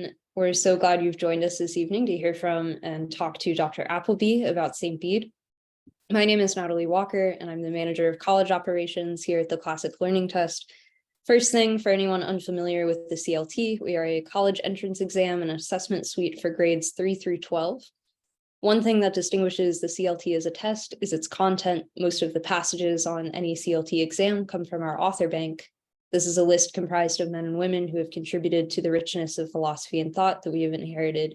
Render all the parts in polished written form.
everyone. We're so glad you've joined us this evening to hear from and talk to Dr. Appleby about St. Bede. My name is Natalie Walker, and I'm the manager of college operations here at the Classic Learning Test. First thing, for anyone unfamiliar with the CLT, we are a college entrance exam and assessment suite for grades 3 through 12. One thing that distinguishes the CLT as a test is its content. Most of the passages on any CLT exam come from our author bank. This is a list comprised of men and women who have contributed to the richness of philosophy and thought that we have inherited.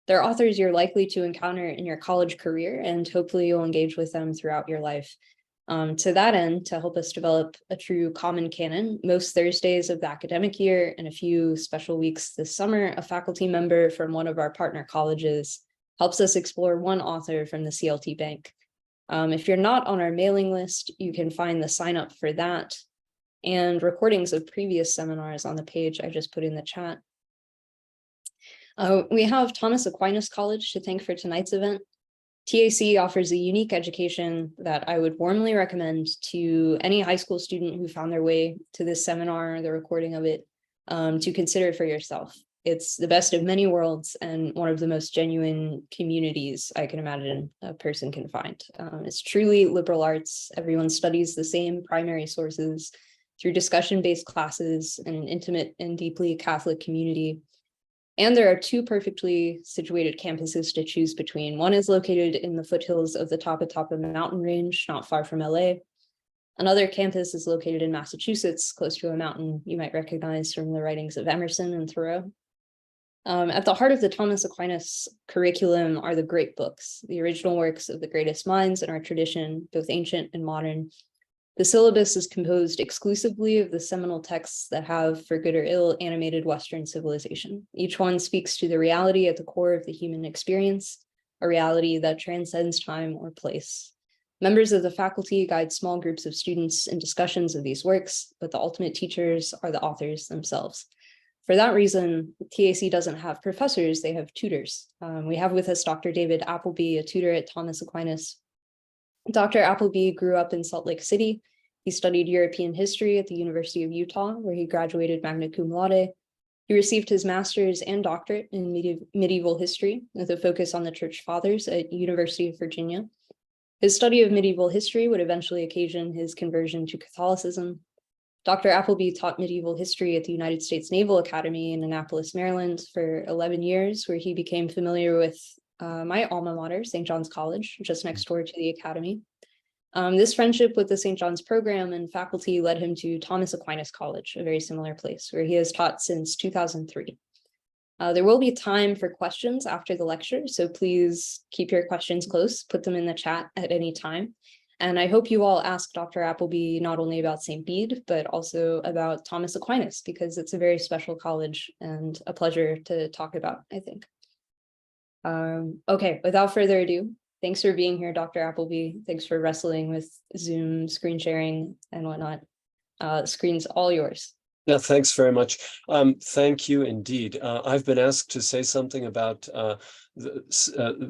They're authors you're likely to encounter in your college career, and hopefully you'll engage with them throughout your life. To that end, to help us develop a true common canon, most Thursdays of the academic year and a few special weeks this summer, a faculty member from one of our partner colleges helps us explore one author from the CLT bank. If you're not on our mailing list, you can find the sign up for that and recordings of previous seminars on the page I just put in the chat. We have Thomas Aquinas College to thank for tonight's event. TAC offers a unique education that I would warmly recommend to any high school student who found their way to this seminar, the recording of it, to consider for yourself. It's the best of many worlds and one of the most genuine communities I can imagine a person can find. It's truly liberal arts. Everyone studies the same primary sources through discussion-based classes in an intimate and deeply Catholic community. And there are two perfectly situated campuses to choose between. One is located in the foothills of the Tapa mountain range, not far from LA. Another campus is located in Massachusetts, close to a mountain you might recognize from the writings of Emerson and Thoreau. At the heart of the Thomas Aquinas curriculum are the great books, the original works of the greatest minds in our tradition, both ancient and modern. The syllabus is composed exclusively of the seminal texts that have, for good or ill, animated Western civilization. Each one speaks to the reality at the core of the human experience, a reality that transcends time or place. Members of the faculty guide small groups of students in discussions of these works, but the ultimate teachers are the authors themselves. For that reason, TAC doesn't have professors, they have tutors. We have with us Dr. David Appleby, a tutor at Thomas Aquinas. Dr. Appleby grew up in Salt Lake City. He studied European history at the University of Utah, where he graduated magna cum laude. He received his master's and doctorate in medieval history with a focus on the Church Fathers at University of Virginia. His study of medieval history would eventually occasion his conversion to Catholicism. Dr. Appleby taught medieval history at the United States Naval Academy in Annapolis, Maryland for 11 years, where he became familiar with my alma mater, St. John's College, just next door to the Academy. This friendship with the St. John's program and faculty led him to Thomas Aquinas College, a very similar place, where he has taught since 2003. There will be time for questions after the lecture, so please keep your questions close, put them in the chat at any time. And I hope you all ask Dr. Appleby not only about St. Bede, but also about Thomas Aquinas, because it's a very special college and a pleasure to talk about, I think. Okay, without further ado, thanks for being here, Dr. Appleby. Thanks for wrestling with Zoom screen sharing and whatnot. The screen's all yours. Yeah, thanks very much. Thank you indeed. I've been asked to say something about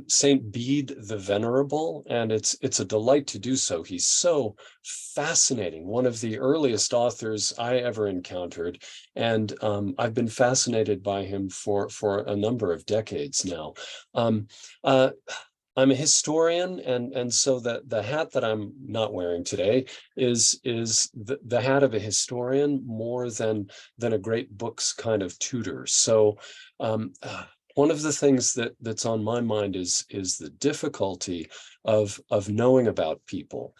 Saint Bede the Venerable, and it's a delight to do so. He's so fascinating, one of the earliest authors I ever encountered, and I've been fascinated by him for a number of decades now. I'm a historian, and so the hat that I'm not wearing today is the hat of a historian more than a great books kind of tutor. So one of the things that's on my mind is the difficulty of knowing about people.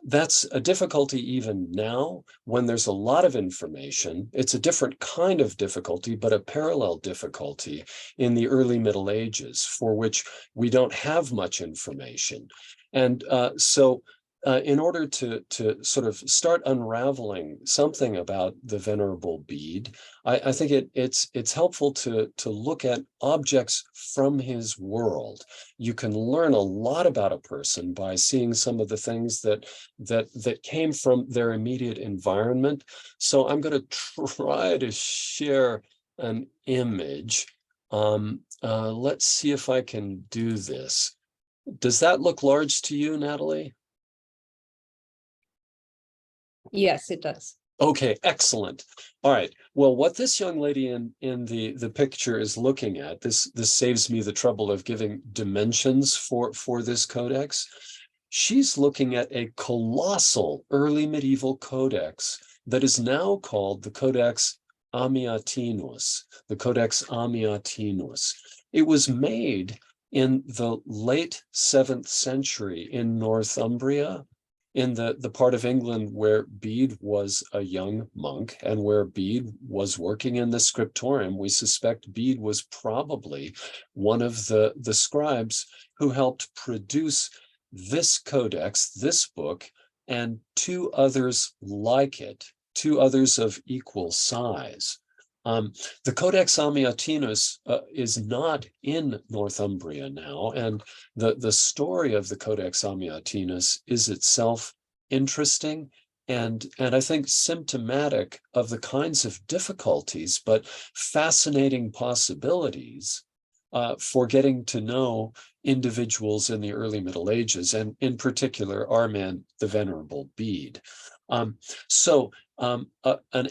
That's a difficulty even now when there's a lot of information. It's a different kind of difficulty, but a parallel difficulty in the early Middle Ages, for which we don't have much information. And so in order to sort of start unraveling something about the Venerable Bede, I think it's helpful to look at objects from his world. You can learn a lot about a person by seeing some of the things that came from their immediate environment. So I'm going to try to share an image. Let's see if I can do this. Does that look large to you, Natalie? Yes, it does. Okay, excellent. All right. Well, what this young lady in the picture is looking at, this saves me the trouble of giving dimensions for this codex. She's looking at a colossal early medieval codex that is now called the Codex Amiatinus, the Codex Amiatinus. It was made in the late 7th century in Northumbria, in the part of England where Bede was a young monk and where Bede was working in the scriptorium. We suspect Bede was probably one of the scribes who helped produce this codex, this book, and two others like it, two others of equal size. The Codex Amiatinus is not in Northumbria now, and the story of the Codex Amiatinus is itself interesting and I think symptomatic of the kinds of difficulties, but fascinating possibilities for getting to know individuals in the early Middle Ages, and in particular, our man, the Venerable Bede. An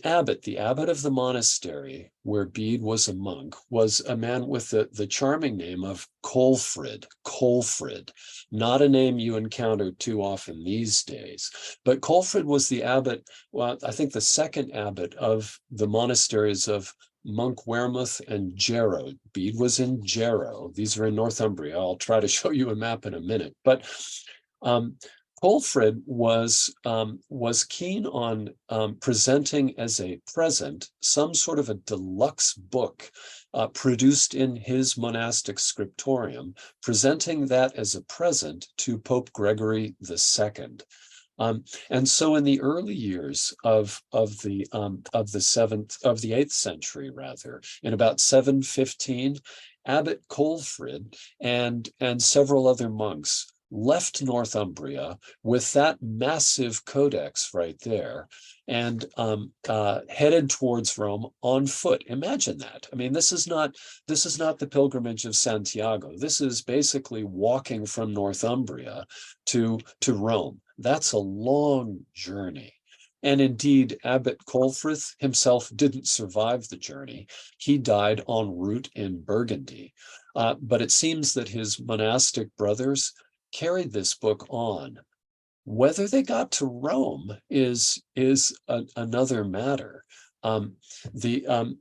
abbot, the abbot of the monastery where Bede was a monk, was a man with the charming name of Colfrid. Colfrid, not a name you encounter too often these days. But Colfrid was the abbot, well, I think the second abbot of the monasteries of Monk Wearmouth and Jarrow. Bede was in Jarrow. These are in Northumbria. I'll try to show you a map in a minute. But Colfrid was keen on presenting as a present some sort of a deluxe book produced in his monastic scriptorium, presenting that as a present to Pope Gregory II. And so in the early years of the 8th century, rather, in about 715, Abbot Colfrid and several other monks left Northumbria with that massive codex right there and headed towards Rome on foot. Imagine that. I mean, this is not the pilgrimage of Santiago. This is basically walking from Northumbria to Rome. That's a long journey. And indeed, Abbot Colfrid himself didn't survive the journey. He died en route in Burgundy. But it seems that his monastic brothers carried this book on. Whether they got to Rome is another matter. The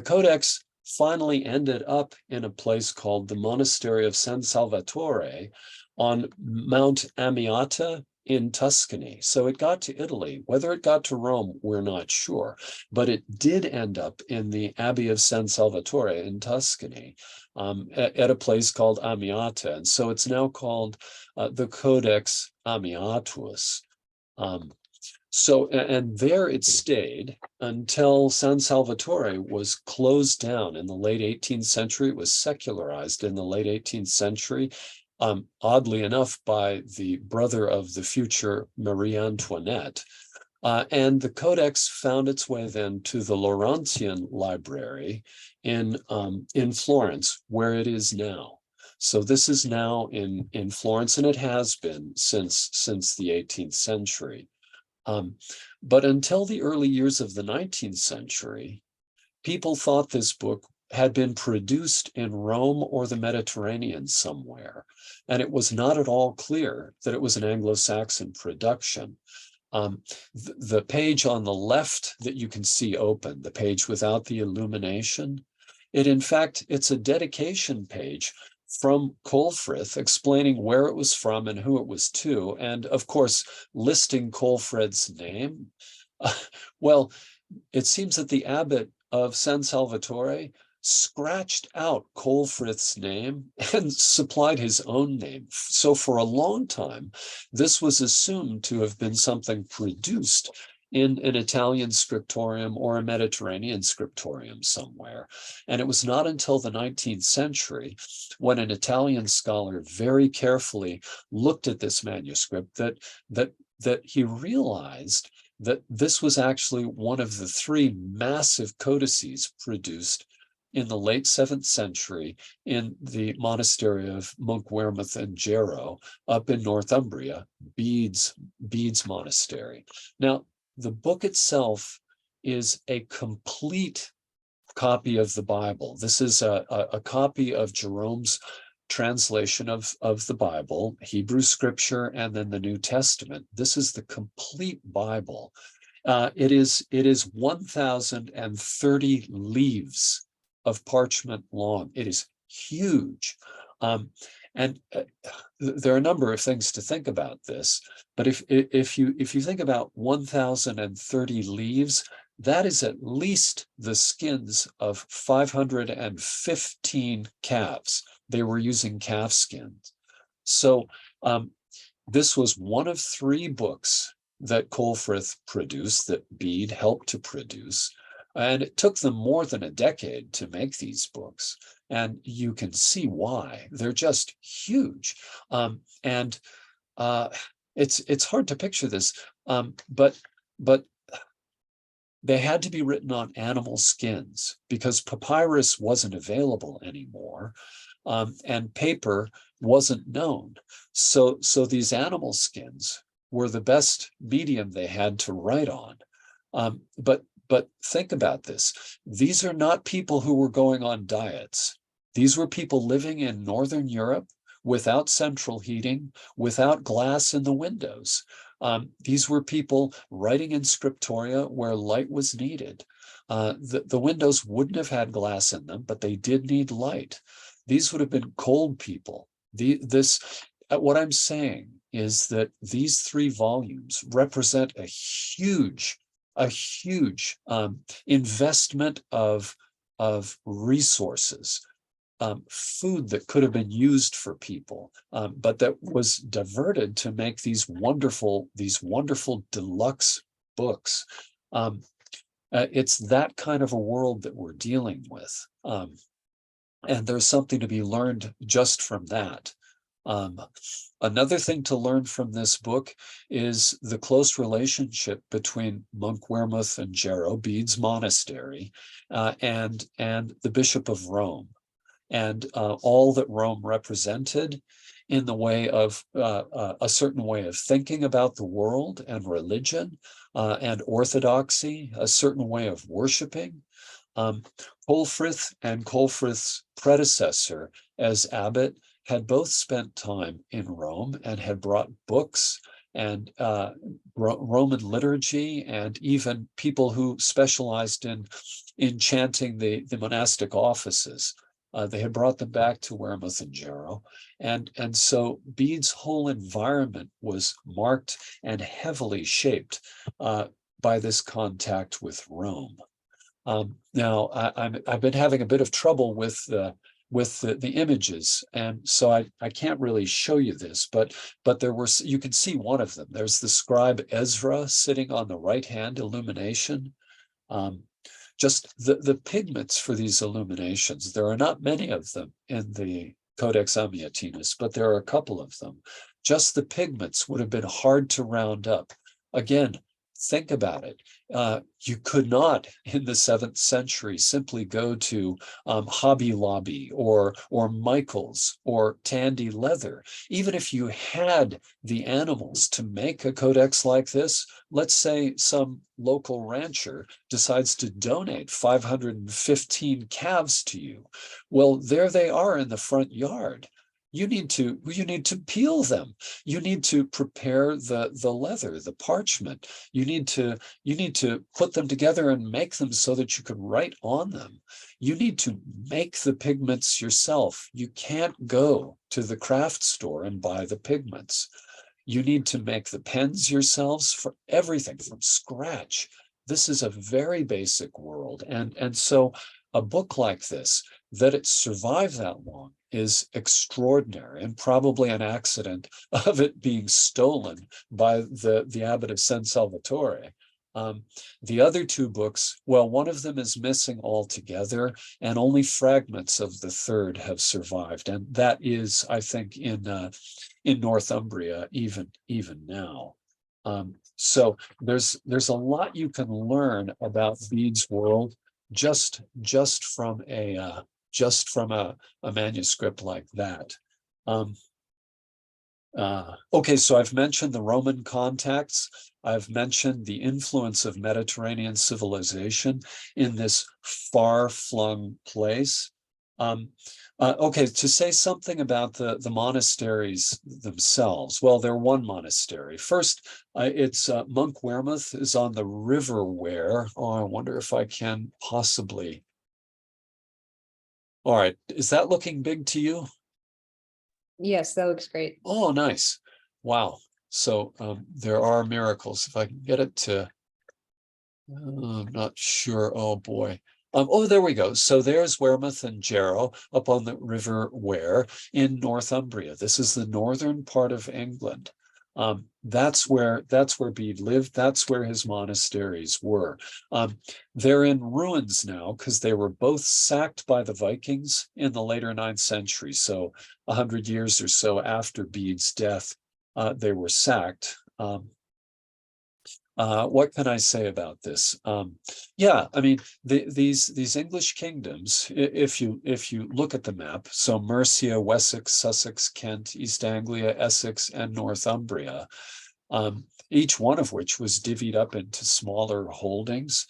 codex finally ended up in a place called the Monastery of San Salvatore on Mount Amiata in Tuscany. So it got to Italy. Whether it got to Rome, we're not sure, but it did end up in the Abbey of San Salvatore in Tuscany, at a place called Amiata. And so it's now called the Codex Amiatus. And there it stayed until San Salvatore was closed down in the late 18th century. It was secularized in the late 18th century, oddly enough, by the brother of the future Marie Antoinette. And the codex found its way then to the Laurentian Library in Florence, where it is now. So this is now in Florence, and it has been since the 18th century. But until the early years of the 19th century, people thought this book had been produced in Rome or the Mediterranean somewhere, and it was not at all clear that it was an Anglo-Saxon production. The page on the left that you can see open, the page without the illumination, it's a dedication page from Colfrid explaining where it was from and who it was to, and of course, listing Colfrid's name. Well, it seems that the abbot of San Salvatore scratched out Colfrid's name and supplied his own name. So for a long time, this was assumed to have been something produced in an Italian scriptorium or a Mediterranean scriptorium somewhere. And it was not until the 19th century when an Italian scholar very carefully looked at this manuscript that he realized that this was actually one of the three massive codices produced in the late 7th century in the monastery of Monk Wearmouth and Jarrow up in Northumbria, Bede's monastery. Now, the book itself is a complete copy of the Bible. This is a copy of Jerome's translation of the Bible, Hebrew scripture, and then the New Testament. This is the complete Bible. It is 1,030 leaves of parchment long. It is huge. And there are a number of things to think about this, but if you think about 1,030 leaves, that is at least the skins of 515 calves. They were using calf skins. So this was one of 3 books that Colfrith produced, that Bede helped to produce. And it took them more than a decade to make these books. And you can see why. They're just huge. It's hard to picture this, but they had to be written on animal skins because papyrus wasn't available anymore, and paper wasn't known. So these animal skins were the best medium they had to write on. But think about this. These are not people who were going on diets. These were people living in Northern Europe without central heating, without glass in the windows. These were people writing in scriptoria where light was needed. The windows wouldn't have had glass in them, but they did need light. These would have been cold people. What I'm saying is that these 3 volumes represent a huge investment of resources, food that could have been used for people, but that was diverted to make these wonderful deluxe books. It's that kind of a world that we're dealing with. And there's something to be learned just from that. Another thing to learn from this book is the close relationship between Monk Wearmouth and Jarrow, Bede's monastery, and the Bishop of Rome, and all that Rome represented in the way of a certain way of thinking about the world and religion and orthodoxy, a certain way of worshiping. Colfrith and Colfrith's predecessor as abbot had both spent time in Rome and had brought books and Roman liturgy, and even people who specialized in chanting the monastic offices. They had brought them back to Wearmouth and Jarrow. And so Bede's whole environment was marked and heavily shaped by this contact with Rome. Now, I've been having a bit of trouble with the images, and so I can't really show you this, but you can see one of them. There's the scribe Ezra sitting on the right-hand illumination. Just the pigments for these illuminations, there are not many of them in the Codex Amiatinus, but there are a couple of them. Just the pigments would have been hard to round up. Again, think about it. You could not in the 7th century simply go to Hobby Lobby or Michael's or Tandy Leather. Even if you had the animals to make a codex like this, let's say some local rancher decides to donate 515 calves to you. Well, there they are in the front yard. You need to peel them. You need to prepare the leather, the parchment. You need to put them together and make them so that you can write on them. You need to make the pigments yourself. You can't go to the craft store and buy the pigments. You need to make the pens yourselves, for everything from scratch. This is a very basic world. And so a book like this, that it survived that long, is extraordinary, and probably an accident of it being stolen by the abbot of San Salvatore. The other 2 books, well, one of them is missing altogether, and only fragments of the 3rd have survived, and that is, I think, in Northumbria even now. So there's a lot you can learn about Bede's world just from a manuscript like that. Okay, so I've mentioned the Roman contacts. I've mentioned the influence of Mediterranean civilization in this far-flung place. Um, okay, to say something about the monasteries themselves. Well, they're one monastery. First, it's Monk Wearmouth is on the River Wear. Oh, I wonder if I can possibly. All right, is that looking big to you? Yes, that looks great. Oh, nice. Wow. So there are miracles. If I can get it to, I'm not sure. Oh boy. Oh, there we go. So there's Wearmouth and Jarrow up on the River Wear in Northumbria. This is the northern part of England. That's where Bede lived. That's where his monasteries were. They're in ruins now because they were both sacked by the Vikings in the later 9th century. So 100 years or so after Bede's death, they were sacked. What can I say about this? Yeah, I mean, these English kingdoms, if you look at the map, so Mercia, Wessex, Sussex, Kent, East Anglia, Essex, and Northumbria, each one of which was divvied up into smaller holdings.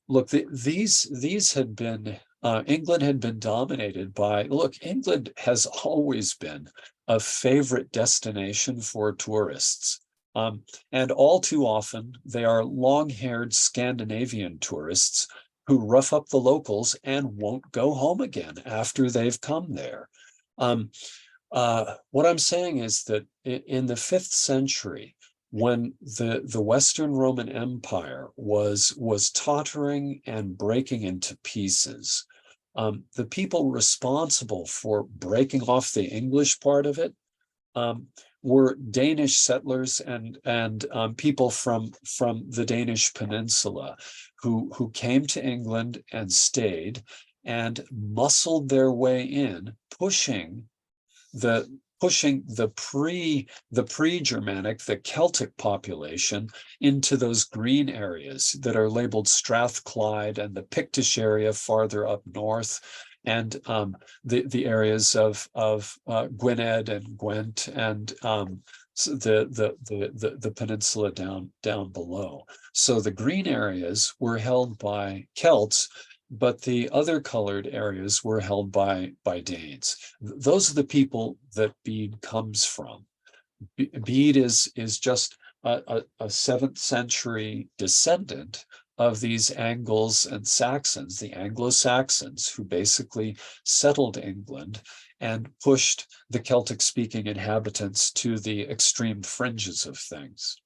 Look, these had been England had been dominated by, look, England has always been a favorite destination for tourists. And all too often, they are long-haired Scandinavian tourists who rough up the locals and won't go home again after they've come there. Um, what I'm saying is that in the 5th century, when the Western Roman Empire was tottering and breaking into pieces, the people responsible for breaking off the English part of it um, were Danish settlers and people from the Danish peninsula who came to England and stayed and muscled their way in, the the pre-Germanic, the Celtic population into those green areas that are labeled Strathclyde and the Pictish area farther up north, and the areas of Gwynedd and Gwent and so the peninsula down below. So the green areas were held by Celts, but the other colored areas were held by Danes. Those are the people that Bede comes from. Bede is just a 7th century descendant of these Angles and Saxons, the Anglo-Saxons, who basically settled England and pushed the Celtic-speaking inhabitants to the extreme fringes of things.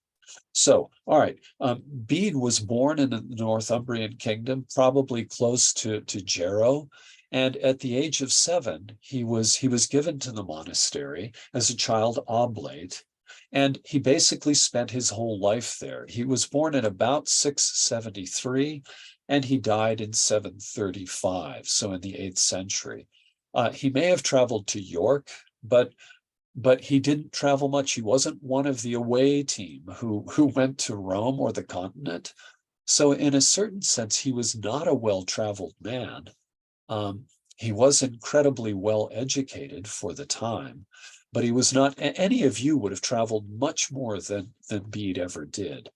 So, all right, Bede was born in the Northumbrian kingdom, probably close to Jarrow. And at the age of 7, he was given to the monastery as a child oblate. And he basically spent his whole life there. He was born in about 673, and he died in 735, so in the 8th century. He may have traveled to York, but he didn't travel much. He wasn't one of the away team who went to Rome or the continent. So in a certain sense, he was not a well-traveled man. He was incredibly well educated for the time, but he was not. Any of you would have traveled much more than Bede ever did.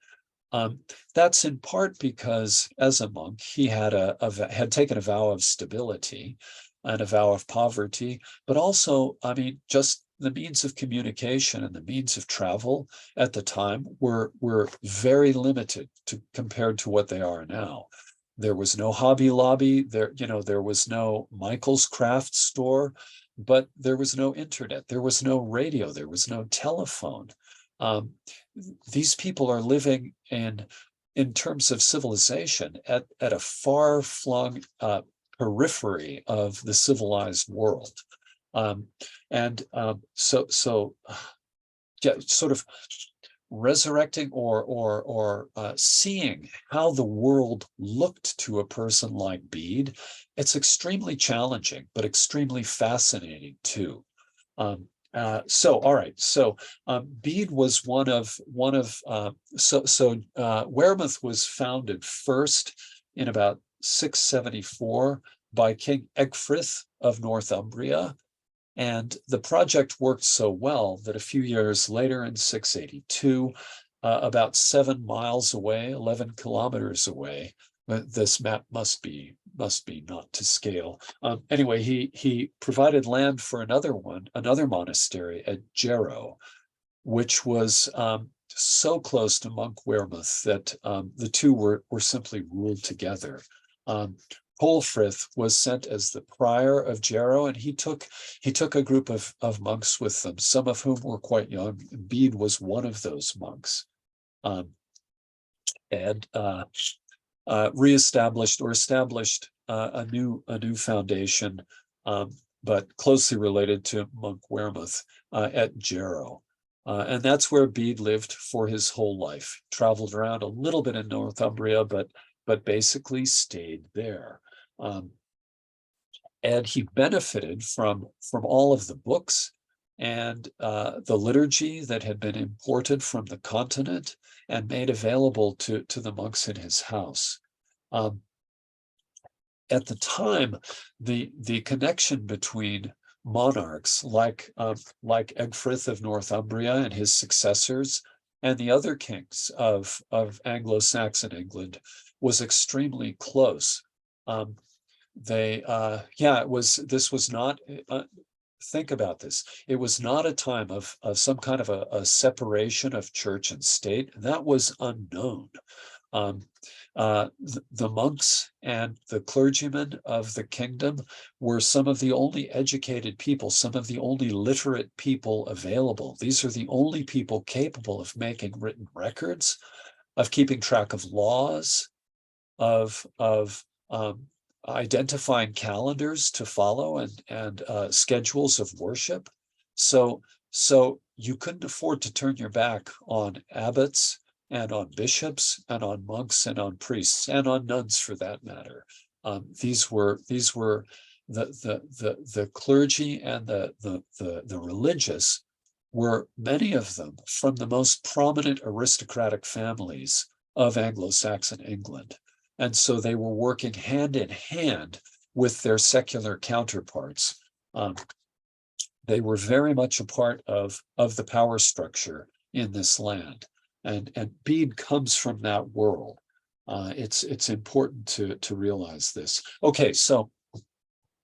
That's in part because as a monk, he had taken a vow of stability and a vow of poverty, but also, I mean, just the means of communication and the means of travel at the time were very limited compared to what they are now. There was no Hobby Lobby, there was no Michael's craft store, but there was no internet, there was no radio, there was no telephone. These people are living in terms of civilization at a far-flung periphery of the civilized world. So yeah, sort of resurrecting or seeing how the world looked to a person like Bede, it's extremely challenging, but extremely fascinating too. All right. So Bede was Wearmouth was founded first in about 674 by King Ecgfrith of Northumbria. And the project worked so well that a few years later in 682, about 7 miles away, 11 kilometers away, this map must be not to scale. Anyway, he provided land for another monastery at Jarrow, which was so close to Monk Wearmouth that the two were simply ruled together. Polfrith was sent as the prior of Jarrow, and he took a group of monks with them, some of whom were quite young. Bede was one of those monks, and reestablished or established a new foundation, but closely related to Monk Wearmouth at Jarrow. And that's where Bede lived for his whole life. Traveled around a little bit in Northumbria, but basically stayed there. And he benefited from all of the books and the liturgy that had been imported from the continent and made available to the monks in his house. At the time, the connection between monarchs like Egfrith of Northumbria and his successors and the other kings of Anglo-Saxon England was extremely close. This was not, think about this. It was not a time of some kind of a separation of church and state. That was unknown. The monks and the clergymen of the kingdom were some of the only educated people, some of the only literate people available. These are the only people capable of making written records, of keeping track of laws, of identifying calendars to follow and schedules of worship. So you couldn't afford to turn your back on abbots and on bishops and on monks and on priests and on nuns, for that matter. These were the clergy and the religious were, many of them, from the most prominent aristocratic families of Anglo-Saxon England. And so they were working hand in hand with their secular counterparts. They were very much a part of the power structure in this land. And Bede comes from that world. It's important to realize this. Okay, so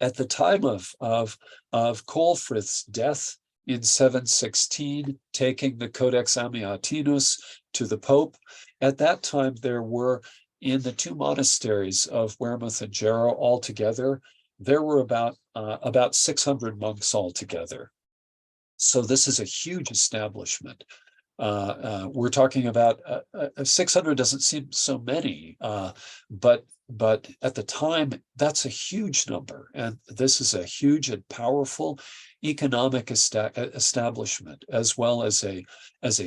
at the time of Ceolfrith's death in 716, taking the Codex Amiatinus to the Pope, at that time there were, in the two monasteries of Wearmouth and Jarrow altogether, there were about 600 monks altogether. So this is a huge establishment. We're talking about 600 doesn't seem so many, but at the time, that's a huge number. And this is a huge and powerful economic establishment, as well as a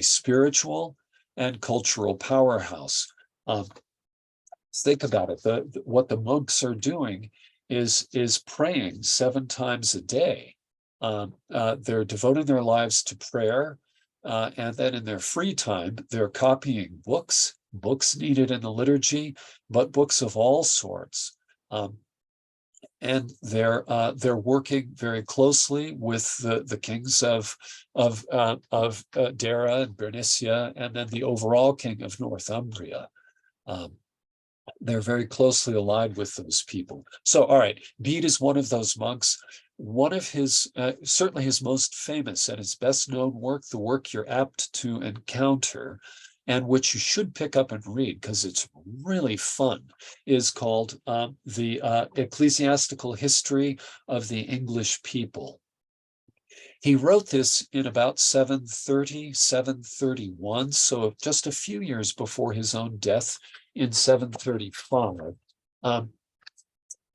spiritual and cultural powerhouse. Think about it. What the monks are doing is praying 7 times a day. They're devoting their lives to prayer, and then in their free time, they're copying books needed in the liturgy, but books of all sorts. And they're working very closely with the kings of Dara and Bernicia, and then the overall king of Northumbria. They're very closely allied with those people. So, all right, Bede is one of those monks. One of his, certainly his most famous and his best known work, the work you're apt to encounter, and which you should pick up and read because it's really fun, is called the Ecclesiastical History of the English People. He wrote this in about 730, 731, so just a few years before his own death in 735.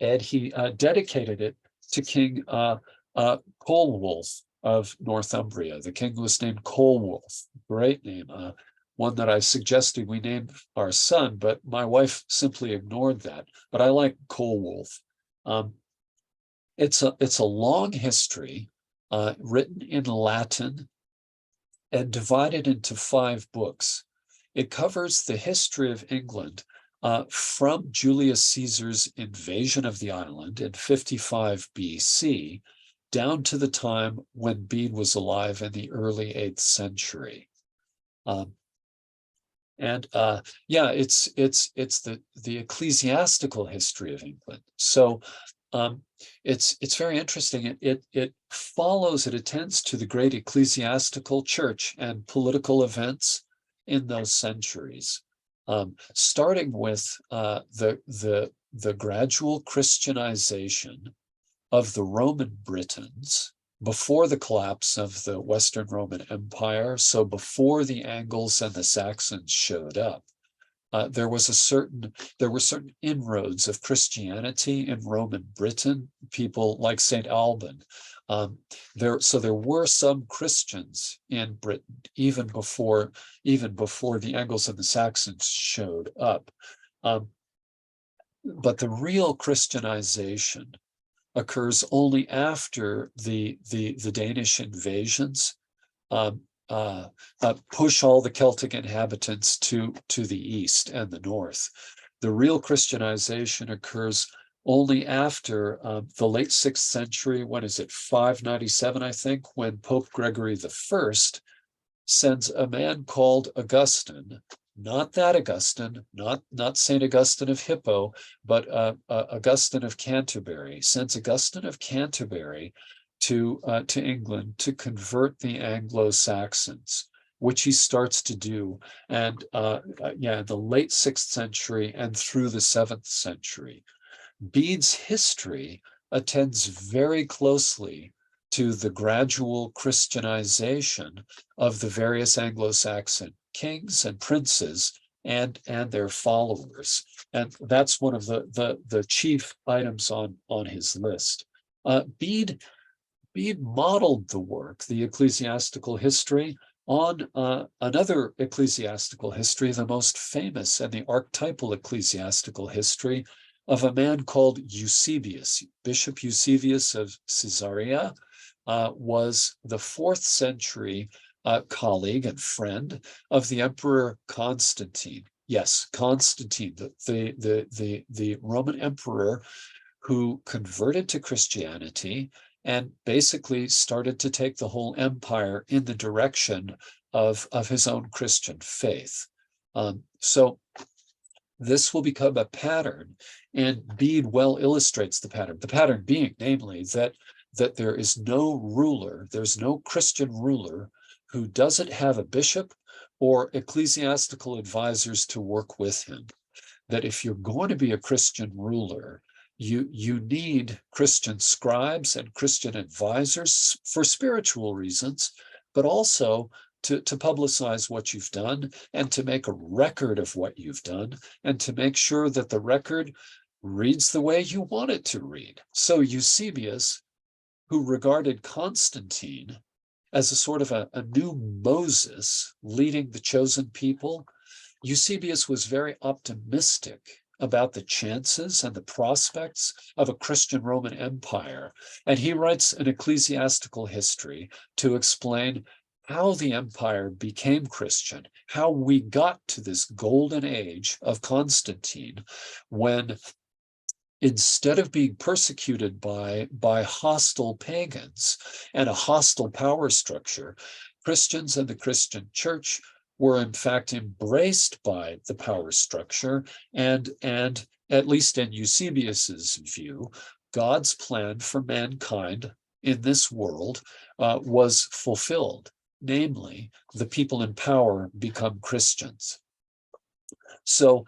And he dedicated it to King Ceolwulf of Northumbria. The king was named Ceolwulf, great name, one that I suggested we name our son, but my wife simply ignored that. But I like Ceolwulf. It's a long history written in Latin and divided into 5 books. It covers the history of England from Julius Caesar's invasion of the island in 55 BC down to the time when Bede was alive in the early 8th century. Yeah, it's the ecclesiastical history of England. So it's very interesting. It follows, it attends to the great ecclesiastical church and political events in those centuries, starting with the gradual Christianization of the Roman Britons before the collapse of the Western Roman Empire. So before the Angles and the Saxons showed up, there were certain inroads of Christianity in Roman Britain. People like St. Alban. There were some Christians in Britain even before the Angles and the Saxons showed up. But the real Christianization occurs only after the Danish invasions push all the Celtic inhabitants to the east and the north. The real Christianization occurs only after the late 6th century. When is it? 597, I think, when Pope Gregory I sends a man called Augustine, not that Augustine, not Saint Augustine of Hippo, but Augustine of Canterbury, sends Augustine of Canterbury to England to convert the Anglo-Saxons, which he starts to do, and the late 6th century and through the 7th century. Bede's history attends very closely to the gradual Christianization of the various Anglo-Saxon kings and princes and their followers. And that's one of the chief items on his list. Bede modeled the work, the ecclesiastical history, on another ecclesiastical history, the most famous and the archetypal ecclesiastical history of a man called Eusebius. Bishop Eusebius of Caesarea was the 4th century colleague and friend of the Emperor Constantine. Yes, Constantine, the Roman emperor who converted to Christianity and basically started to take the whole empire in the direction of his own Christian faith. So this will become a pattern, and Bede well illustrates the pattern being, namely, that there is no ruler, there's no Christian ruler who doesn't have a bishop or ecclesiastical advisors to work with him. That if you're going to be a Christian ruler, you need Christian scribes and Christian advisors for spiritual reasons, but also to publicize what you've done and to make a record of what you've done and to make sure that the record reads the way you want it to read. So Eusebius, who regarded Constantine as a sort of a new Moses leading the chosen people, Eusebius was very optimistic about the chances and the prospects of a Christian Roman Empire. And he writes an ecclesiastical history to explain how the empire became Christian, how we got to this golden age of Constantine, when instead of being persecuted by hostile pagans and a hostile power structure, Christians and the Christian church were in fact embraced by the power structure, and at least in Eusebius's view, God's plan for mankind in this world was fulfilled. Namely, the people in power become Christians. So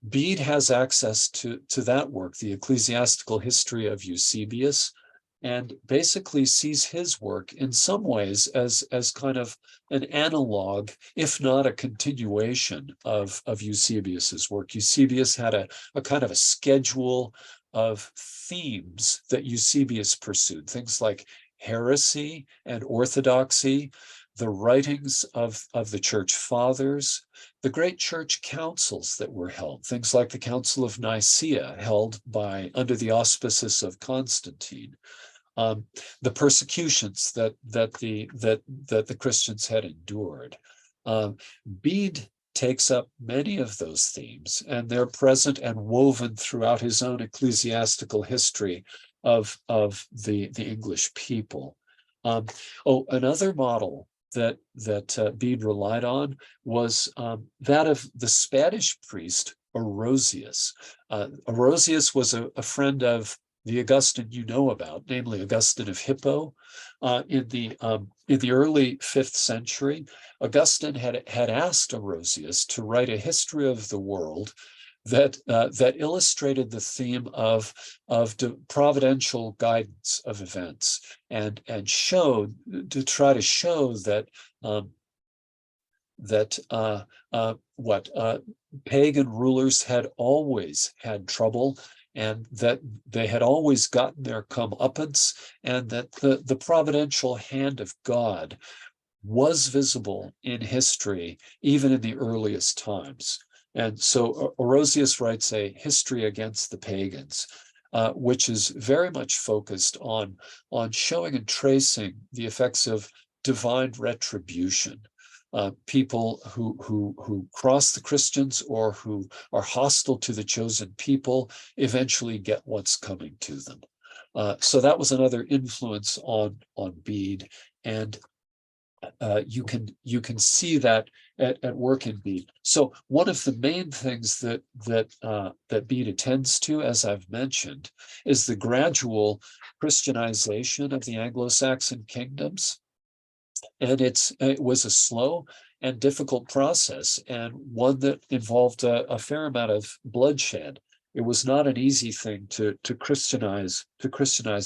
Bede has access to that work, the ecclesiastical history of Eusebius, and basically sees his work in some ways as kind of an analog, if not a continuation of Eusebius's work. Eusebius had a kind of a schedule of themes that Eusebius pursued, things like heresy and orthodoxy, the writings of the church fathers, the great church councils that were held, things like the Council of Nicaea, held under the auspices of Constantine, the persecutions that the Christians had endured. Bede takes up many of those themes, and they're present and woven throughout his own ecclesiastical history, of the English people. Another model that Bede relied on was that of the Spanish priest Orosius. Orosius was a friend of the Augustine you know about, namely Augustine of Hippo. In the early 5th century, Augustine had asked Orosius to write a history of the world that illustrated the theme of providential guidance of events, and showed to try to show that pagan rulers had always had trouble, and that they had always gotten their comeuppance, and that the providential hand of God was visible in history, even in the earliest times. And so Orosius writes a history against the pagans, which is very much focused on showing and tracing the effects of divine retribution. People who cross the Christians or who are hostile to the chosen people eventually get what's coming to them. So that was another influence on Bede, and you can see that at work in Bede. So one of the main things that Bede attends to, as I've mentioned, is the gradual Christianization of the Anglo-Saxon kingdoms. And it was a slow and difficult process, and one that involved a fair amount of bloodshed. It was not an easy thing to Christianize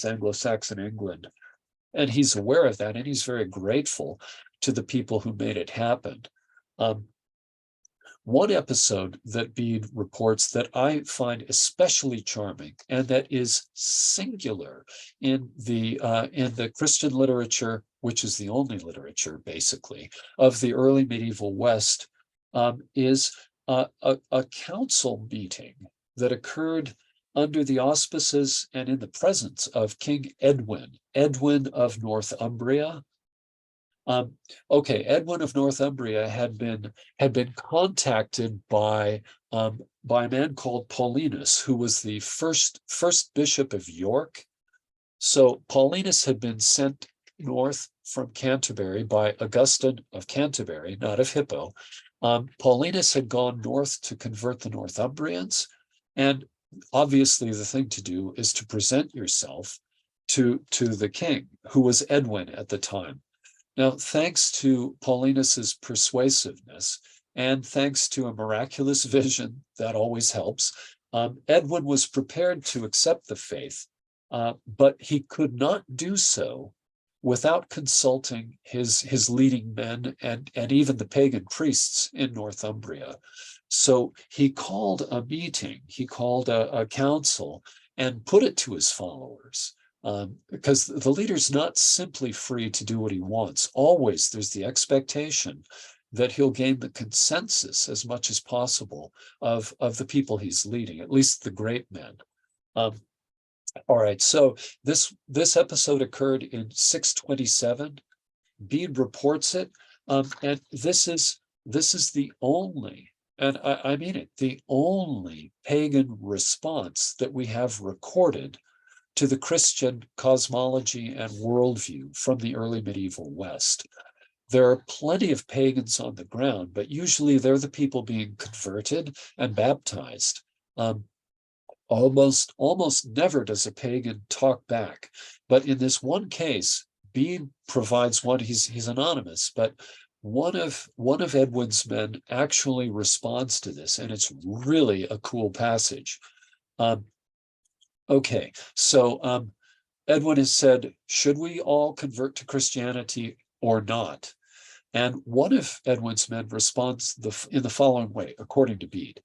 Anglo-Saxon England. And he's aware of that, and he's very grateful to the people who made it happen. One episode that Bede reports that I find especially charming, and that is singular in the Christian literature, which is the only literature basically of the early medieval West, is a council meeting that occurred under the auspices and in the presence of King Edwin of Northumbria. Edwin of Northumbria had been contacted by a man called Paulinus, who was the first bishop of York. So Paulinus had been sent north from Canterbury by Augustine of Canterbury, not of Hippo. Paulinus had gone north to convert the Northumbrians, and obviously the thing to do is to present yourself to the king, who was Edwin at the time. Now, thanks to Paulinus's persuasiveness, and thanks to a miraculous vision that always helps, Edwin was prepared to accept the faith, but he could not do so without consulting his leading men and even the pagan priests in Northumbria. So he called a meeting, he called a council, and put it to his followers. Because the leader's not simply free to do what he wants. Always there's the expectation that he'll gain the consensus as much as possible of the people he's leading, at least the great men. All right, so this episode occurred in 627. Bede reports it, and this is the only, and I mean it, the only pagan response that we have recorded to the Christian cosmology and worldview from the early medieval West. There are plenty of pagans on the ground, but usually they're the people being converted and baptized. Almost never does a pagan talk back. But in this one case, Bede provides one, he's anonymous, but one of Edwin's men actually responds to this, and it's really a cool passage. Okay, so Edwin has said, should we all convert to Christianity or not? And one of Edwin's men responds in the following way, according to Bede.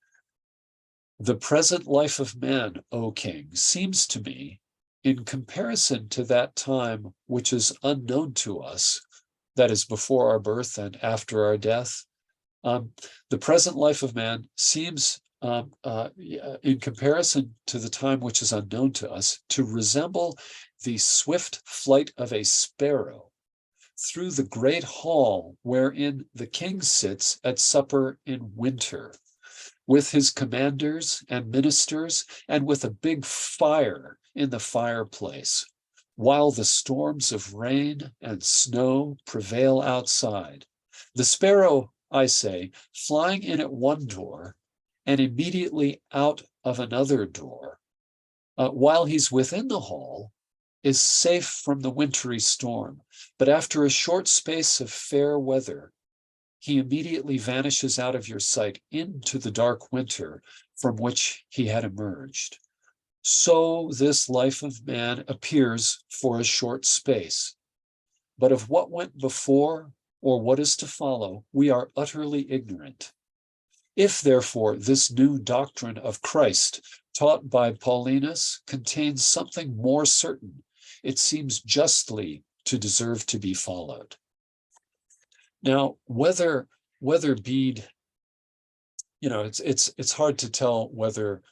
The present life of man, O king, seems to me, in comparison to that time which is unknown to us, that is before our birth and after our death, the present life of man seems in comparison to the time which is unknown to us, to resemble the swift flight of a sparrow through the great hall wherein the king sits at supper in winter, with his commanders and ministers, and with a big fire in the fireplace, while the storms of rain and snow prevail outside. The sparrow, I say, flying in at one door and immediately out of another door, while he's within the hall, is safe from the wintry storm. But after a short space of fair weather, he immediately vanishes out of your sight into the dark winter from which he had emerged. So this life of man appears for a short space. But of what went before or what is to follow, we are utterly ignorant. If, therefore, this new doctrine of Christ taught by Paulinus contains something more certain, it seems justly to deserve to be followed. Now, whether Bede, it's hard to tell whether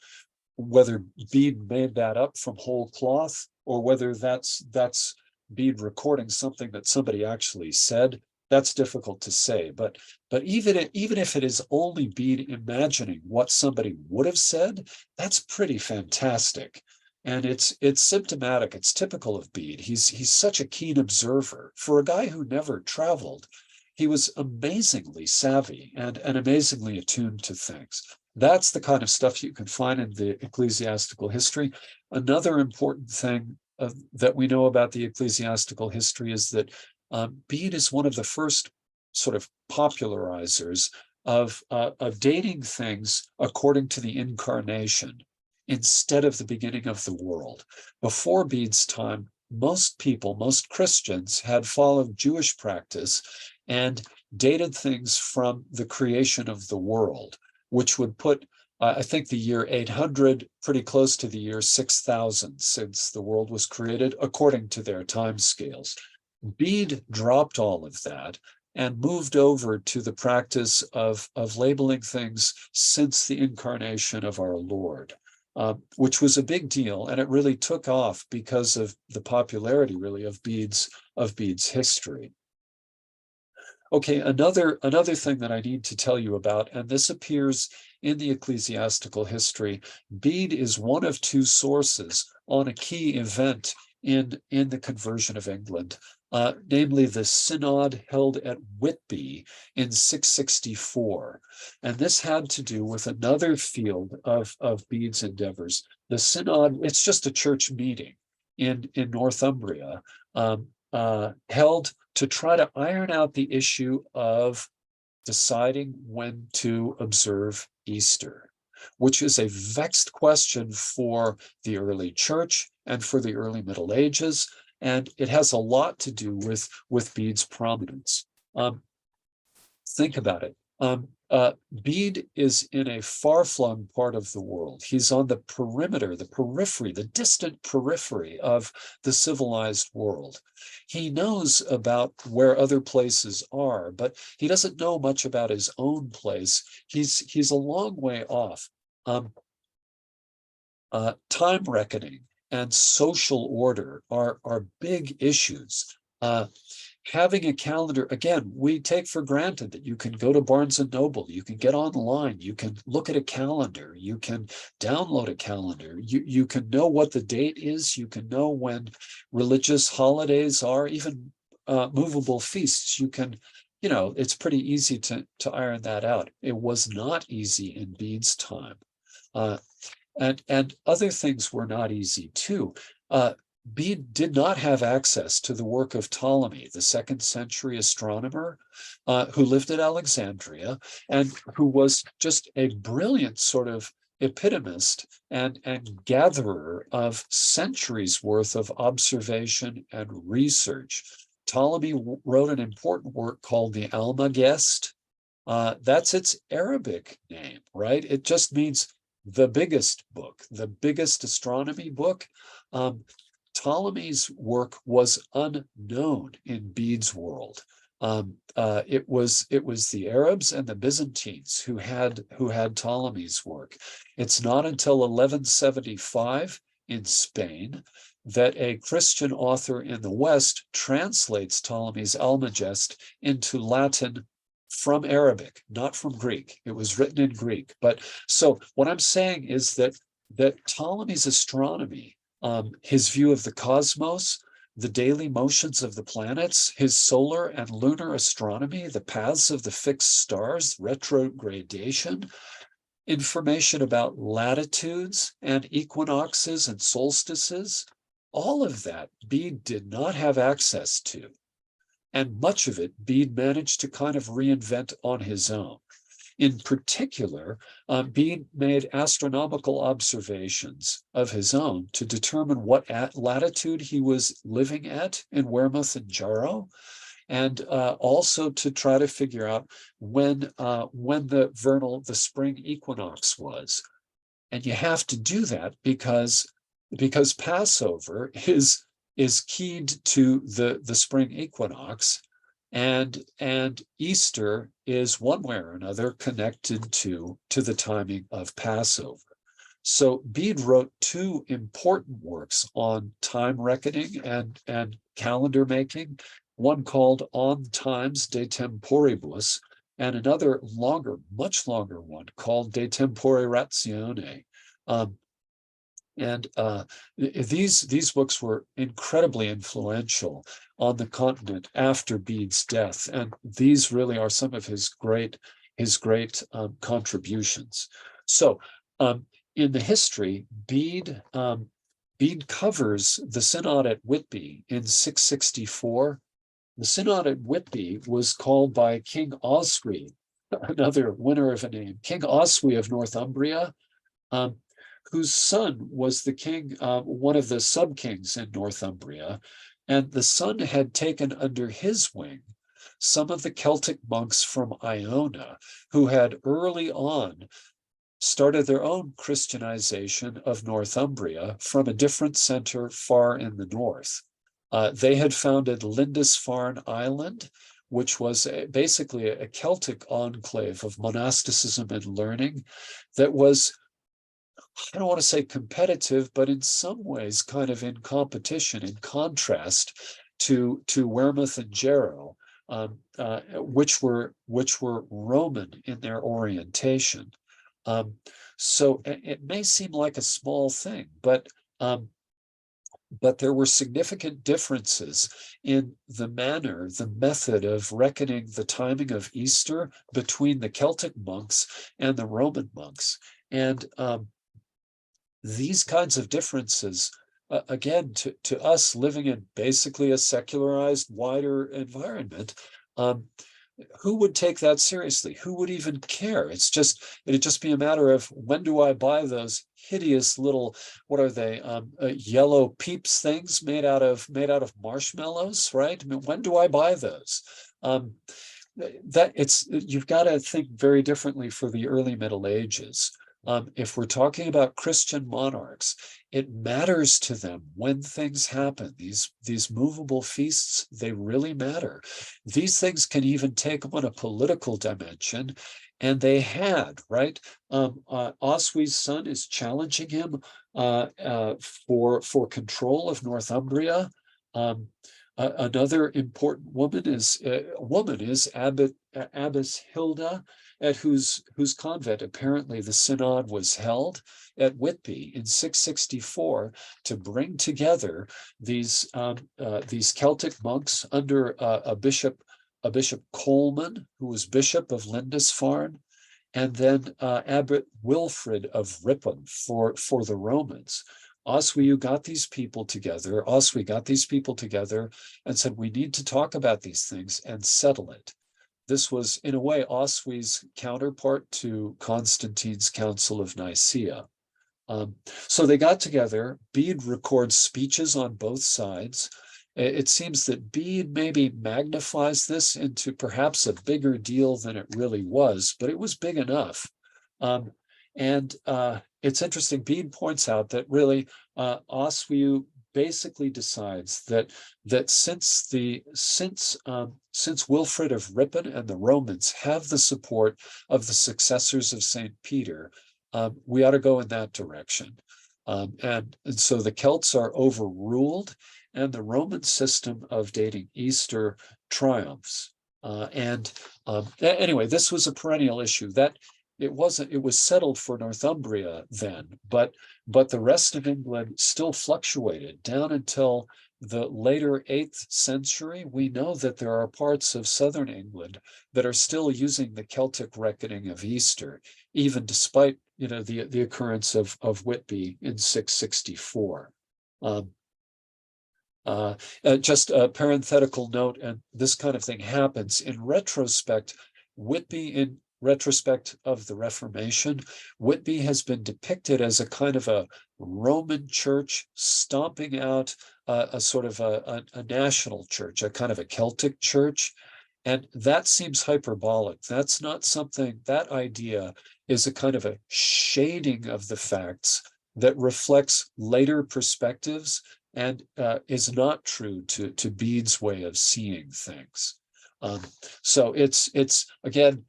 Bede made that up from whole cloth or whether that's Bede recording something that somebody actually said. That's difficult to say, but even if it is only Bede imagining what somebody would have said, that's pretty fantastic. And it's symptomatic, it's typical of Bede. He's such a keen observer. For a guy who never traveled, he was amazingly savvy and amazingly attuned to things. That's the kind of stuff you can find in the ecclesiastical history. Another important thing that we know about the ecclesiastical history is that Bede is one of the first sort of popularizers of dating things according to the incarnation instead of the beginning of the world. Before Bede's time, most people, most Christians, had followed Jewish practice and dated things from the creation of the world, which would put, I think, the year 800 pretty close to the year 6000 since the world was created, according to their time scales. Bede dropped all of that and moved over to the practice of labeling things since the incarnation of our Lord, which was a big deal, and it really took off because of the popularity, really, of Bede's history. Okay, another thing that I need to tell you about, and this appears in the ecclesiastical history, Bede is one of two sources on a key event in the conversion of England, namely the synod held at Whitby in 664. And this had to do with another field of Bede's endeavors. The synod, it's just a church meeting in Northumbria, held to try to iron out the issue of deciding when to observe Easter, which is a vexed question for the early church and for the early Middle Ages, and it has a lot to do with Bede's prominence. Think about it. Bede is in a far-flung part of the world. He's on the perimeter, the periphery, the distant periphery of the civilized world. He knows about where other places are, but he doesn't know much about his own place. He's a long way off. Time reckoning and social order are big issues. Having a calendar, again, we take for granted that you can go to Barnes and Noble, you can get online, you can look at a calendar, you can download a calendar, you can know what the date is, you can know when religious holidays are, even movable feasts. You can, it's pretty easy to iron that out. It was not easy in Bede's time. And other things were not easy too. Bede did not have access to the work of Ptolemy, the 2nd century astronomer, who lived at Alexandria and who was just a brilliant sort of epitomist and gatherer of centuries worth of observation and research. Ptolemy wrote an important work called the Almagest. That's its Arabic name, right? It just means the biggest book, the biggest astronomy book. Ptolemy's work was unknown in Bede's world. It was the Arabs and the Byzantines who had Ptolemy's work. It's not until 1175 in Spain that a Christian author in the West translates Ptolemy's Almagest into Latin from Arabic, not from Greek. It was written in Greek. But so what I'm saying is that Ptolemy's astronomy his view of the cosmos, the daily motions of the planets, his solar and lunar astronomy, the paths of the fixed stars, retrogradation, information about latitudes and equinoxes and solstices. All of that Bede did not have access to. And much of it Bede managed to kind of reinvent on his own. In particular, Bede made astronomical observations of his own to determine what latitude he was living at in Wearmouth and Jarrow, and also to try to figure out when the spring equinox was. And you have to do that because Passover is keyed to the spring equinox, and Easter is one way or another connected to the timing of Passover. So Bede wrote two important works on time reckoning and calendar making, one called On Times de Temporibus, and another longer, much longer one called De Tempore Ratione. These books were incredibly influential on the continent after Bede's death, and these really are some of his great contributions. So, in the history, Bede covers the synod at Whitby in 664. The synod at Whitby was called by King Oswy, another winner of a name, King Oswy of Northumbria, whose son was the king, one of the sub-kings in Northumbria, and the son had taken under his wing some of the Celtic monks from Iona, who had early on started their own Christianization of Northumbria from a different center far in the north. They had founded Lindisfarne Island, which was basically a Celtic enclave of monasticism and learning that was, I don't want to say competitive, but in some ways kind of in competition, in contrast to Wearmouth and Jarrow, which were Roman in their orientation. So it may seem like a small thing, but there were significant differences in the manner, the method of reckoning the timing of Easter between the Celtic monks and the Roman monks. And these kinds of differences, again, to us living in basically a secularized, wider environment, who would take that seriously? Who would even care? It'd just be a matter of, when do I buy those hideous little, what are they, yellow peeps things made out of marshmallows, right? I mean, when do I buy those? You've got to think very differently for the early Middle Ages. If we're talking about Christian monarchs, it matters to them when things happen. These movable feasts, they really matter. These things can even take on a political dimension, and they had, right? Oswy's son is challenging him for control of Northumbria. Another important woman is Abbess Hilda, at whose convent apparently the synod was held at Whitby in 664 to bring together these Celtic monks under a bishop Coleman, who was bishop of Lindisfarne, and then Abbot Wilfrid of Ripon for the Romans. Oswy got these people together and said, we need to talk about these things and settle it. This was, in a way, Oswy's counterpart to Constantine's Council of Nicaea. So they got together. Bede records speeches on both sides. It seems that Bede maybe magnifies this into perhaps a bigger deal than it really was, but it was big enough. It's interesting, Bede points out that really Oswy basically decides that since Wilfrid of Ripon and the Romans have the support of the successors of St. Peter, we ought to go in that direction. And so the Celts are overruled, and the Roman system of dating Easter triumphs. Anyway, this was a perennial issue. That it wasn't, it was settled for Northumbria then, but the rest of England still fluctuated down until the later 8th century. We know that there are parts of southern England that are still using the Celtic reckoning of Easter, even despite, you know, the occurrence of Whitby in 664. Just a parenthetical note, and this kind of thing happens in retrospect. Whitby, in retrospect of the Reformation, Whitby has been depicted as a kind of a Roman church stomping out a sort of a national church, a kind of a Celtic church. And that seems hyperbolic. That's not something, that idea is a kind of a shading of the facts that reflects later perspectives and is not true to Bede's way of seeing things. So it's again,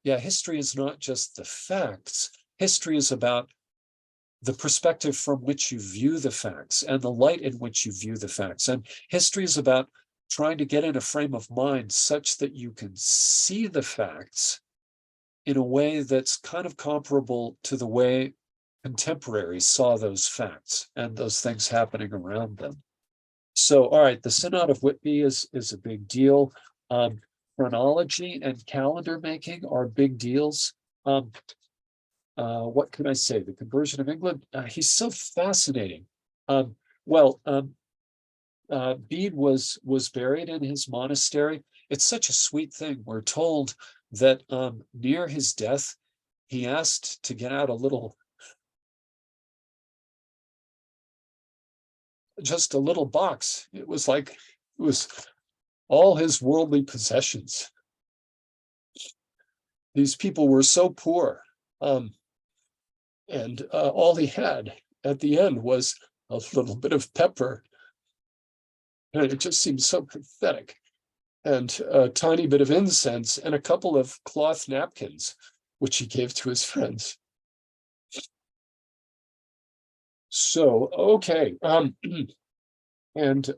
yeah, history is not just the facts. History is about the perspective from which you view the facts and the light in which you view the facts. And history is about trying to get in a frame of mind such that you can see the facts in a way that's kind of comparable to the way contemporaries saw those facts and those things happening around them. So, all right, the Synod of Whitby is a big deal. Chronology and calendar making are big deals. What can I say? The conversion of England, he's so fascinating. Bede was buried in his monastery. It's such a sweet thing. We're told that near his death, he asked to get out just a little box. It was all his worldly possessions. These people were so poor. And all he had at the end was a little bit of pepper. And it just seems so pathetic. And a tiny bit of incense and a couple of cloth napkins, which he gave to his friends. So, okay. And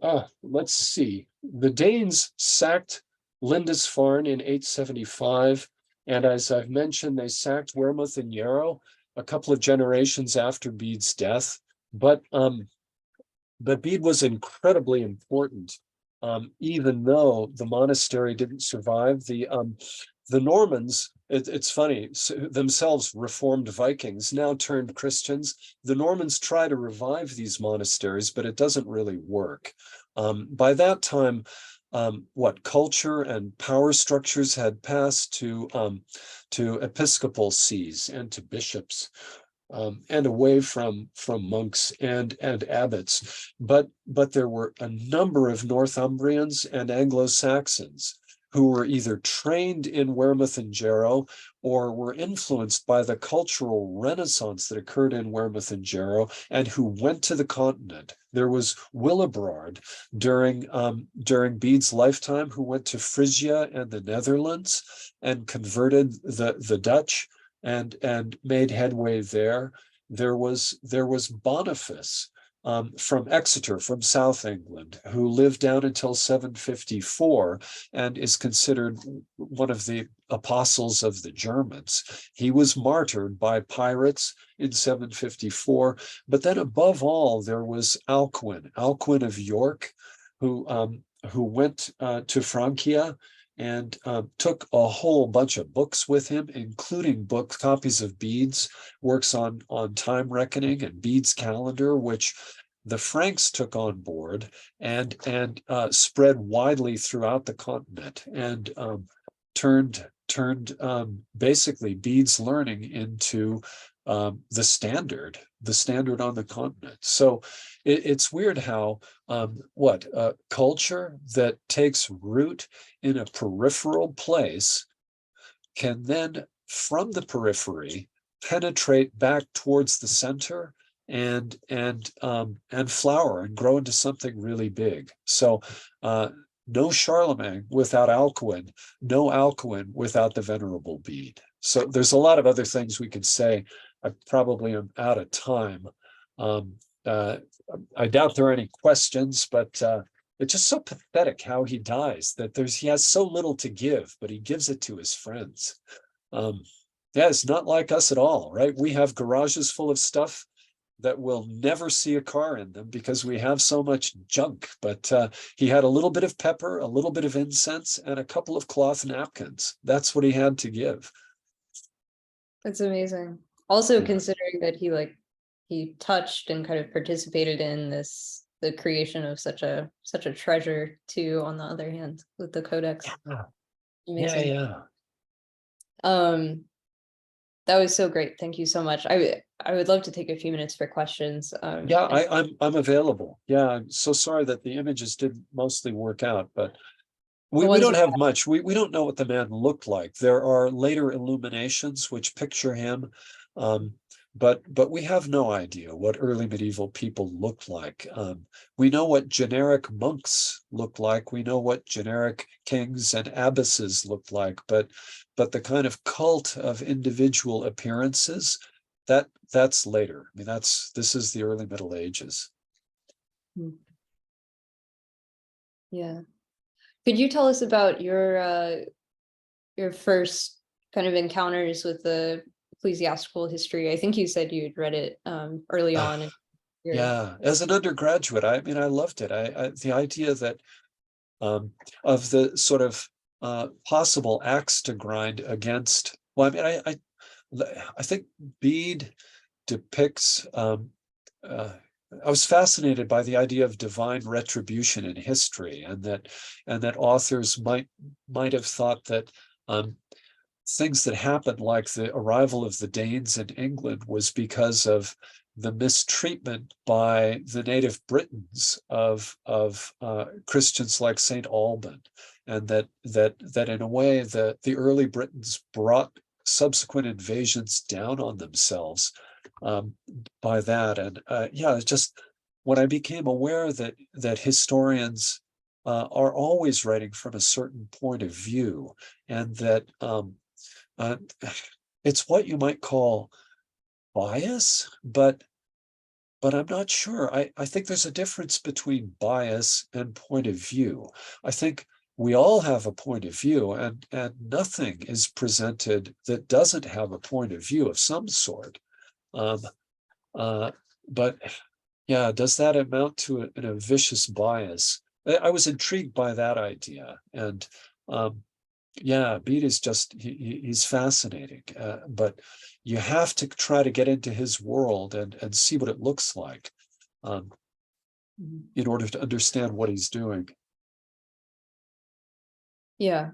let's see. The Danes sacked Lindisfarne in 875. And as I've mentioned, they sacked Wearmouth and Yarrow a couple of generations after Bede's death. But Bede was incredibly important, even though the monastery didn't survive. The Normans, it's funny, themselves Reformed Vikings, now turned Christians. The Normans try to revive these monasteries, but it doesn't really work. By that time, culture and power structures had passed to episcopal sees and to bishops. And away from monks and abbots, but there were a number of Northumbrians and Anglo-Saxons who were either trained in Wearmouth and Jarrow or were influenced by the cultural renaissance that occurred in Wearmouth and Jarrow and who went to the continent. There was Willibrord during Bede's lifetime who went to Frisia and the Netherlands and converted the Dutch and made headway there. There was Boniface from Exeter, from South England, who lived down until 754 and is considered one of the apostles of the Germans. He was martyred by pirates in 754. But then above all, there was Alcuin of York, who went to Francia and took a whole bunch of books with him, including copies of Bede's works on time reckoning and Bede's calendar, which the Franks took on board and spread widely throughout the continent and turned basically Bede's learning into the standard on the continent. So it's weird how culture that takes root in a peripheral place can then, from the periphery, penetrate back towards the center and flower and grow into something really big. So no Charlemagne without Alcuin, no Alcuin without the Venerable Bede. So there's a lot of other things we could say. I probably am out of time. I doubt there are any questions, but it's just so pathetic how he dies, that he has so little to give, but he gives it to his friends. Yeah, it's not like us at all, right? We have garages full of stuff that will never see a car in them because we have so much junk. But he had a little bit of pepper, a little bit of incense, and a couple of cloth napkins. That's what he had to give. That's amazing. Also Yeah. considering that he touched and kind of participated in the creation of such a treasure too, on the other hand, with the codex. Yeah, yeah, Amazing. yeah. Um, that was so great. Thank you so much. I would love to take a few minutes for questions. Yeah, And I'm available. Yeah, I'm so sorry that the images didn't mostly work out, but the we ones don't we have much. We don't know what the man looked like. There are later illuminations which picture him, um, but we have no idea what early medieval people looked like. We know what generic monks looked like. We know what generic kings and abbesses looked like, but the kind of cult of individual appearances, that's later. I mean, this is the early Middle Ages. Hmm. Yeah. Could you tell us about your first kind of encounters with the ecclesiastical history? I think you said you'd read it early on in your Yeah, as an undergraduate, I mean, I loved it. The idea that of the sort of possible axe to grind against. Well, I mean, I think Bede depicts. Uh, I was fascinated by the idea of divine retribution in history, and that authors might have thought that things that happened, like the arrival of the Danes in England, was because of the mistreatment by the native Britons of Christians like Saint Alban, and that in a way the early Britons brought subsequent invasions down on themselves by that. And yeah, it's just when I became aware that historians are always writing from a certain point of view, and that uh, it's what you might call bias, but I'm not sure. I think there's a difference between bias and point of view. I think we all have a point of view, and nothing is presented that doesn't have a point of view of some sort. Um, uh, but yeah, does that amount to a vicious bias? I was intrigued by that idea, and yeah, Bede is just he's fascinating, but you have to try to get into his world and see what it looks like um, in order to understand what he's doing. yeah,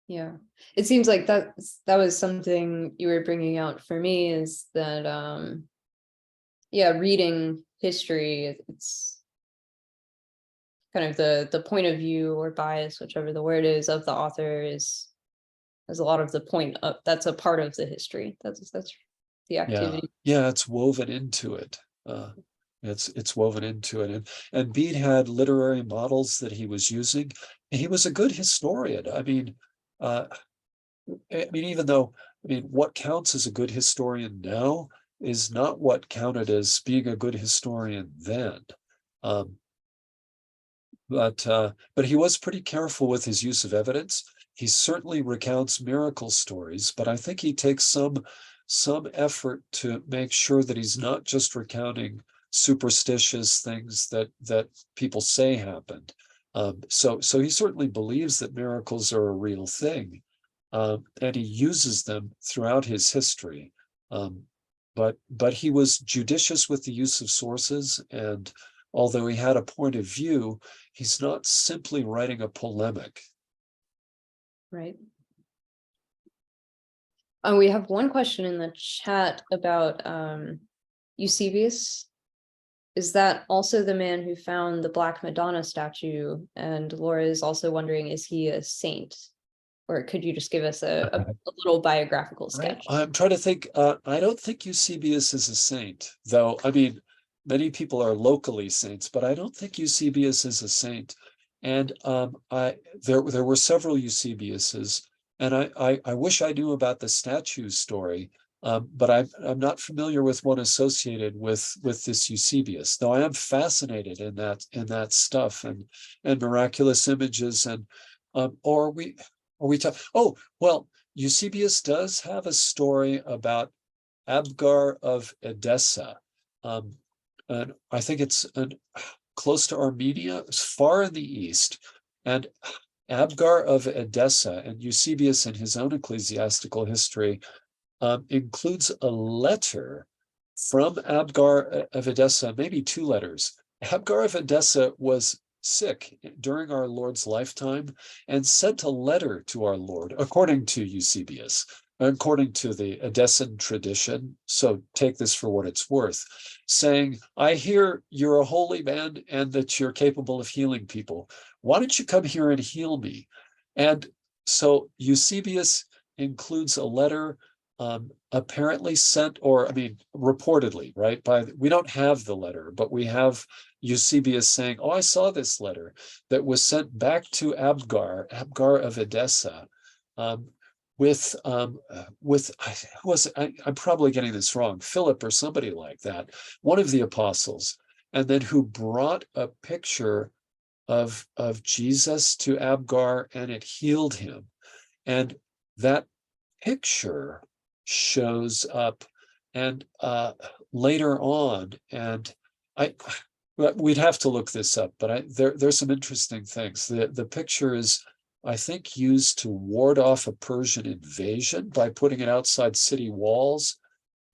yeah. It seems like that was something you were bringing out for me, is that yeah, reading history, it's kind of the point of view or bias, whichever the word is, of the author is a lot of the point of, that's a part of the history. That's the Yeah, activity. yeah, it's woven into it. Uh, it's woven into it, and Bede had literary models that he was using. He was a good historian. Uh, I mean, even though, I mean, what counts as a good historian now is not what counted as being a good historian then. Um, but he was pretty careful with his use of evidence. He certainly recounts miracle stories, but I think he takes some effort to make sure that he's not just recounting superstitious things that people say happened. So he certainly believes that miracles are a real thing, and he uses them throughout his history. Um, but he was judicious with the use of sources, and although he had a point of view, he's not simply writing a polemic. Right. We have one question in the chat about Eusebius. Is that also the man who found the Black Madonna statue? And Laura is also wondering, is he a saint? Or could you just give us a little biographical sketch? I'm trying to think. I don't think Eusebius is a saint, though. I mean, many people are locally saints, but I don't think Eusebius is a saint. And there were several Eusebiuses, and I wish I knew about the statue story, but I'm not familiar with one associated with this Eusebius. Though I am fascinated in that stuff and miraculous images, and or we. Oh, well, Eusebius does have a story about Abgar of Edessa. And I think it's close to Armenia, it's far in the east. And Abgar of Edessa, and Eusebius in his own ecclesiastical history includes a letter from Abgar of Edessa, maybe 2 letters. Abgar of Edessa was sick during our Lord's lifetime and sent a letter to our Lord, according to Eusebius, according to the Edessan tradition. So take this for what it's worth, saying, I hear you're a holy man and that you're capable of healing people. Why don't you come here and heal me? And so Eusebius includes a letter apparently sent, or I mean, reportedly, right? We don't have the letter, but we have Eusebius saying, oh, I saw this letter that was sent back to Abgar of Edessa, with I'm probably getting this wrong, Philip or somebody like that, one of the apostles, and then who brought a picture of Jesus to Abgar, and it healed him. And that picture shows up and later on, and we'd have to look this up, but there's some interesting things. The picture is, I think, used to ward off a Persian invasion by putting it outside city walls.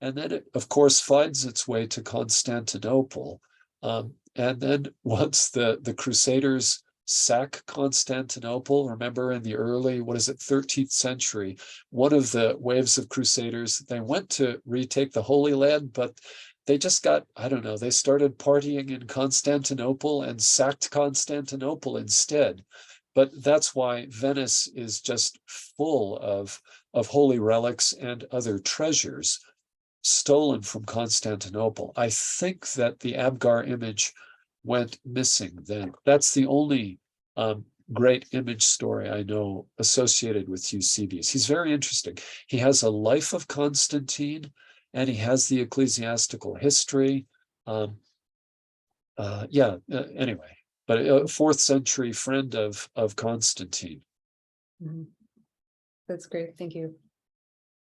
And then it, of course, finds its way to Constantinople. And then once the Crusaders sack Constantinople, remember in the early, 13th century, one of the waves of Crusaders, they went to retake the Holy Land, but they just got, I don't know, they started partying in Constantinople and sacked Constantinople instead. But that's why Venice is just full of holy relics and other treasures stolen from Constantinople. I think that the Abgar image went missing then. That's the only great image story I know associated with Eusebius. He's very interesting. He has a life of Constantine, and he has the ecclesiastical history. Anyway, but a 4th century friend of Constantine. Mhm. That's great. Thank you.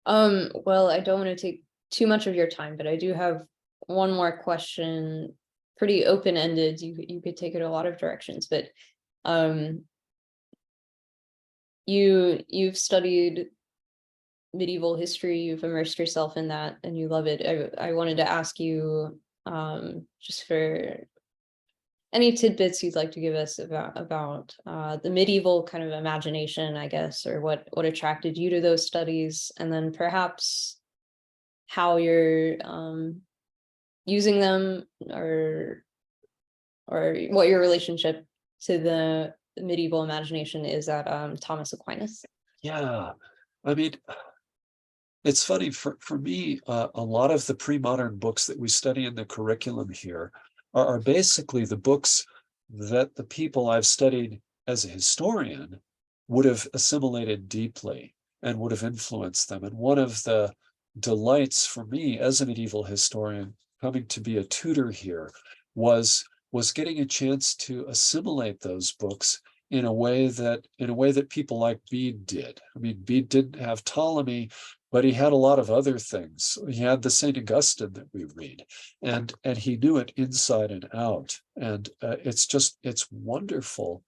Well, I don't want to take too much of your time, but I do have one more question, pretty open-ended. You could take it a lot of directions, but you've studied medieval history, you've immersed yourself in that, and you love it. I wanted to ask you, just for any tidbits you'd like to give us about the medieval kind of imagination, I guess, or what attracted you to those studies, and then perhaps how you're using them, or what your relationship to the medieval imagination is at Thomas Aquinas. Yeah, I mean, it's funny, for me, a lot of the pre-modern books that we study in the curriculum here are basically the books that the people I've studied as a historian would have assimilated deeply and would have influenced them. And one of the delights for me as a medieval historian coming to be a tutor here was getting a chance to assimilate those books in a way that people like Bede did. I mean, Bede didn't have Ptolemy, but he had a lot of other things. He had the St. Augustine that we read, and he knew it inside and out. And it's wonderful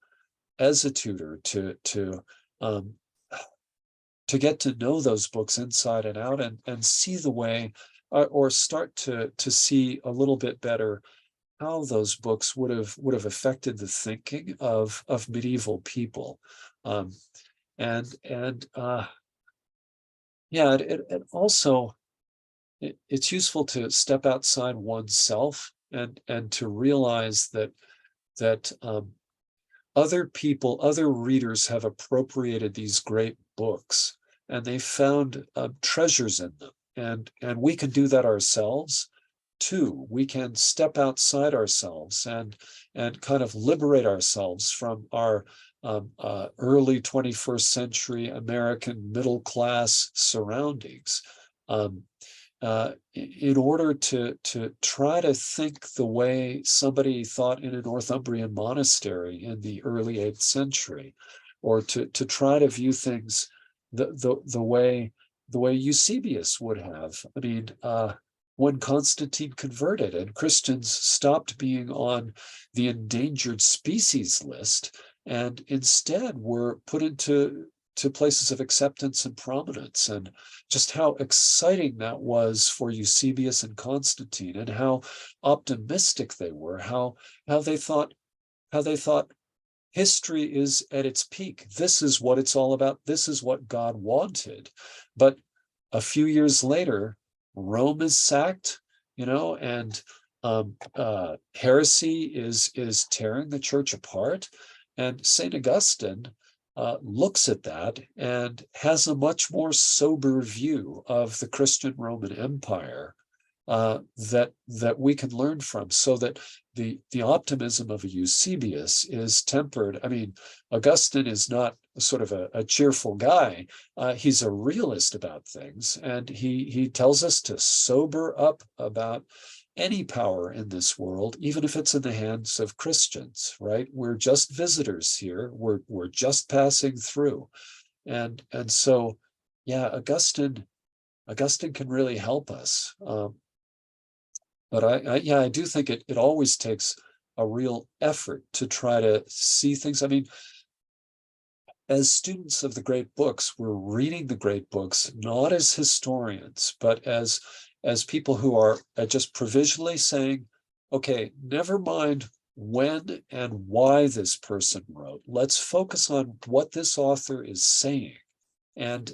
as a tutor to get to know those books inside and out, and see the way, or start to see a little bit better how those books would have affected the thinking of medieval people. Yeah, it also, it's useful to step outside oneself and to realize that other people, other readers have appropriated these great books, and they found treasures in them, and we can do that ourselves too. We can step outside ourselves and kind of liberate ourselves from our early 21st century American middle class surroundings, in order to try to think the way somebody thought in a Northumbrian monastery in the early 8th century, or to try to view things the way Eusebius would have. I mean, when Constantine converted and Christians stopped being on the endangered species list and instead were put into places of acceptance and prominence, and just how exciting that was for Eusebius and Constantine, and how optimistic they were, how they thought history is at its peak. This is what it's all about. This is what God wanted. But a few years later, Rome is sacked, and heresy is tearing the church apart. And St. Augustine looks at that and has a much more sober view of the Christian Roman Empire that we can learn from, so that the optimism of a Eusebius is tempered. I mean, Augustine is not sort of a cheerful guy. He's a realist about things, and he tells us to sober up about any power in this world, even if it's in the hands of Christians, right? We're just visitors here. We're just passing through. And so, yeah, Augustine can really help us. But I do think it always takes a real effort to try to see things. I mean, as students of the great books, we're reading the great books, not as historians, but as people who are just provisionally saying, okay, never mind when and why this person wrote. Let's focus on what this author is saying, and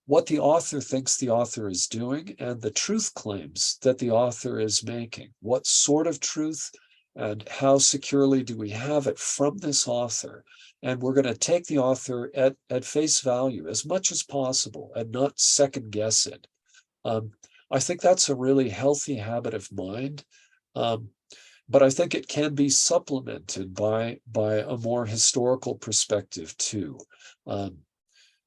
what the author thinks the author is doing, and the truth claims that the author is making. What sort of truth, and how securely do we have it from this author? And we're going to take the author at face value as much as possible and not second guess it. I think that's a really healthy habit of mind. But I think it can be supplemented by a more historical perspective too.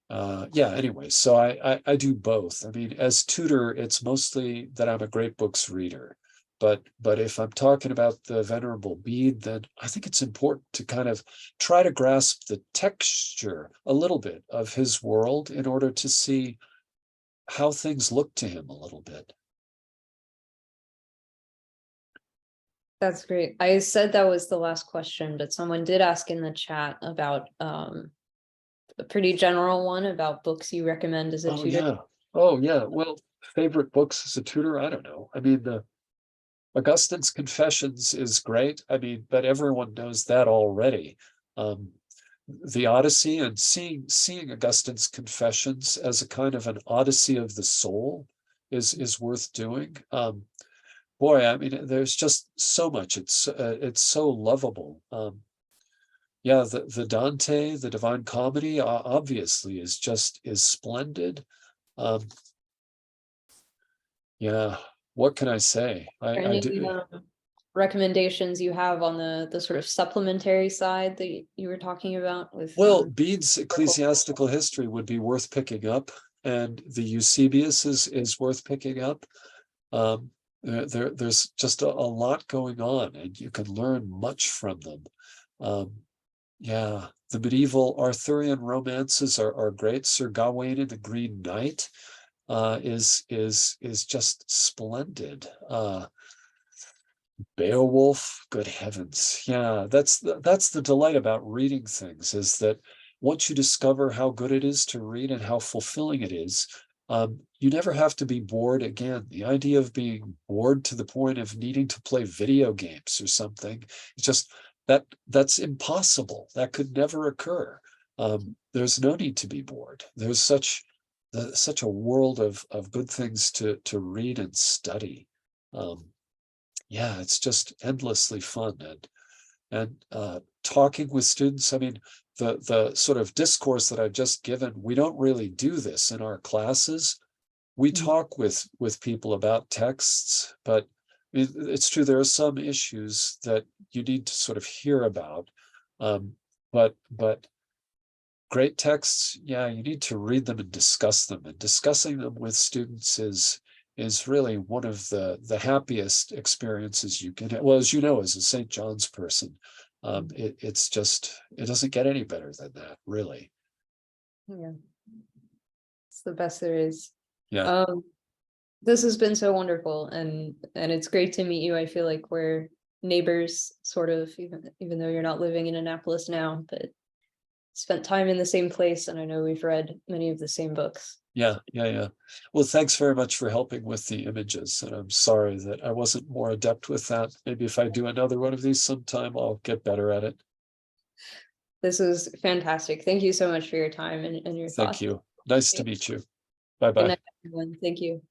Anyway, so I do both. I mean, as tutor, it's mostly that I'm a great books reader. But if I'm talking about the Venerable Bede, then I think it's important to kind of try to grasp the texture a little bit of his world in order to see how things look to him a little bit. That's great. I said that was the last question, but someone did ask in the chat about a pretty general one about books you recommend as a tutor. Yeah. Well, favorite books as a tutor? I don't know. I mean, the Augustine's Confessions is great. I mean, but everyone knows that already. The Odyssey, and seeing Augustine's Confessions as a kind of an odyssey of the soul is worth doing. Boy, I mean, there's just so much. It's so lovable. Yeah, the Dante, the Divine Comedy, obviously is splendid. Yeah, what can I say? I do. Recommendations you have on the sort of supplementary side that you were talking about with? Well, Bede's Ecclesiastical History would be worth picking up, and the Eusebius is worth picking up. There's just a lot going on, and you can learn much from them. Yeah, the medieval Arthurian romances are great. Sir Gawain and the Green Knight is just splendid. Beowulf, good heavens. Yeah, that's the delight about reading things, is that once you discover how good it is to read and how fulfilling it is, you never have to be bored again. The idea of being bored to the point of needing to play video games or something, it's just that's impossible. That could never occur. There's no need to be bored. There's such a world of good things to read and study. Yeah, it's just endlessly fun, and talking with students. I mean, the sort of discourse that I've just given, we don't really do this in our classes. We talk with people about texts, but it's true, there are some issues that you need to sort of hear about. But great texts, yeah, you need to read them and discuss them. And discussing them with students is really one of the happiest experiences you can have. Well, as you know, as a St. John's person, it doesn't get any better than that, really. Yeah. It's the best there is. Yeah. This has been so wonderful, and it's great to meet you. I feel like we're neighbors, sort of, even though you're not living in Annapolis now, but spent time in the same place, and I know we've read many of the same books. Yeah. Well, thanks very much for helping with the images. And I'm sorry that I wasn't more adept with that. Maybe if I do another one of these sometime, I'll get better at it. This is fantastic. Thank you so much for your time and your Thank thoughts. you. Nice to meet you. Good Bye-bye. night, everyone. Thank you.